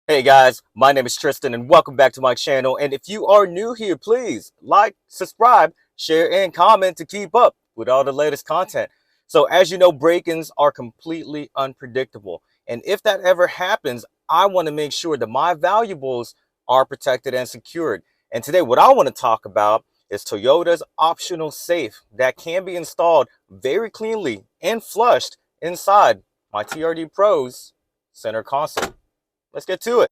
Hey guys, my name is Tristan and welcome back to my channel. And if you are new here, please like, subscribe, share, and comment to keep up with all the latest content. So as you know, break-ins are completely unpredictable. And if that ever happens, I want to make sure that my valuables are protected and secured. And today what I want to talk about is Toyota's optional safe that can be installed very cleanly and flushed inside my TRD Pro's center console. Let's get to it.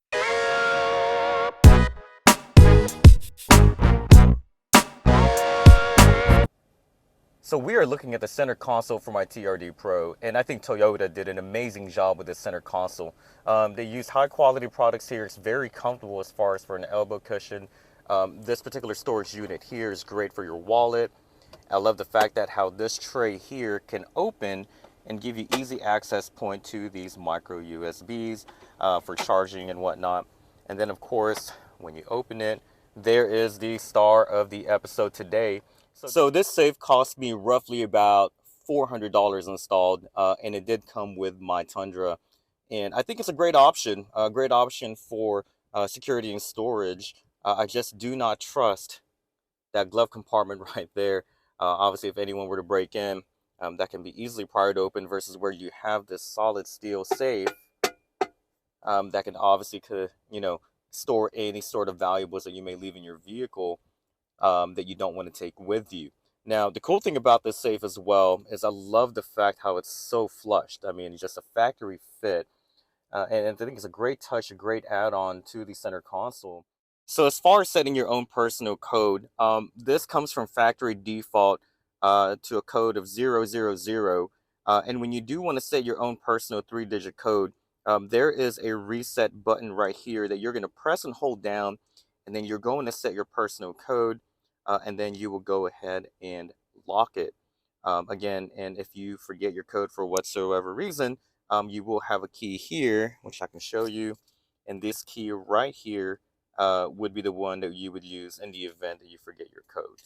So we are looking at the center console for my TRD Pro, and I think Toyota did an amazing job with the center console. They use high quality products here. It's very comfortable as far as for an elbow cushion. This particular storage unit here is great for your wallet. I love the fact that how this tray here can open and give you easy access point to these micro USBs for charging and whatnot. And then of course, when you open it, there is the star of the episode today. So this safe cost me roughly about $400 installed, and it did come with my Tundra. And I think it's a great option for security and storage. I just do not trust that glove compartment right there. Obviously, if anyone were to break in, that can be easily pried open versus where you have this solid steel safe that can obviously store any sort of valuables that you may leave in your vehicle that you don't want to take with you. Now, the cool thing about this safe as well is I love the fact how it's so flushed. I mean, it's just a factory fit. And I think it's a great touch, a great add-on to the center console. So as far as setting your own personal code, this comes from factory default to a code of 000. And when you do want to set your own personal three-digit code, there is a reset button right here that you're going to press and hold down, and then you're going to set your personal code, and then you will go ahead and lock it. Again, and if you forget your code for whatsoever reason, you will have a key here, which I can show you. And this key right here would be the one that you would use in the event that you forget your code.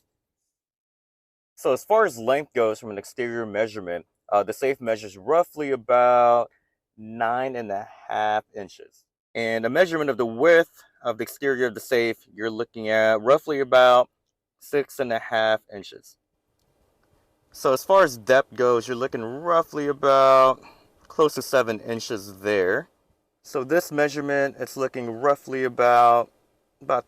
So as far as length goes from an exterior measurement, the safe measures roughly about 9.5 inches. And a measurement of the width of the exterior of the safe, you're looking at roughly about 6.5 inches. So as far as depth goes, you're looking roughly about close to 7 inches there. So this measurement, it's looking roughly about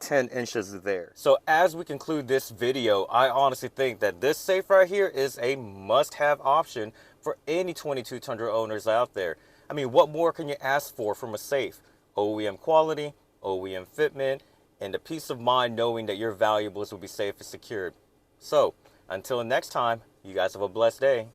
10 inches there. So as we conclude this video, I honestly think that this safe right here is a must-have option for any 22 Tundra owners out there. I mean, what more can you ask for from a safe? OEM quality, OEM fitment, and the peace of mind knowing that your valuables will be safe and secured. So until next time, you guys have a blessed day.